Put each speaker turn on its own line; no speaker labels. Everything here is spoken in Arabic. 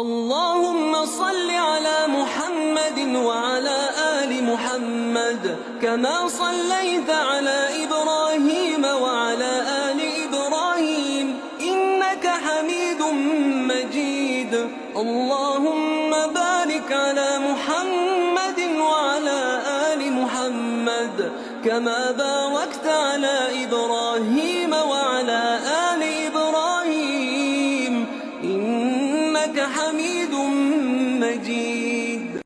اللهم صل على محمد وعلى آل محمد كما صليت على إبراهيم وعلى آل إبراهيم إنك حميد مجيد. اللهم بارك على محمد وعلى آل محمد كما باركت على إبراهيم وعلى آل إبراهيم إنك حميد مجيد.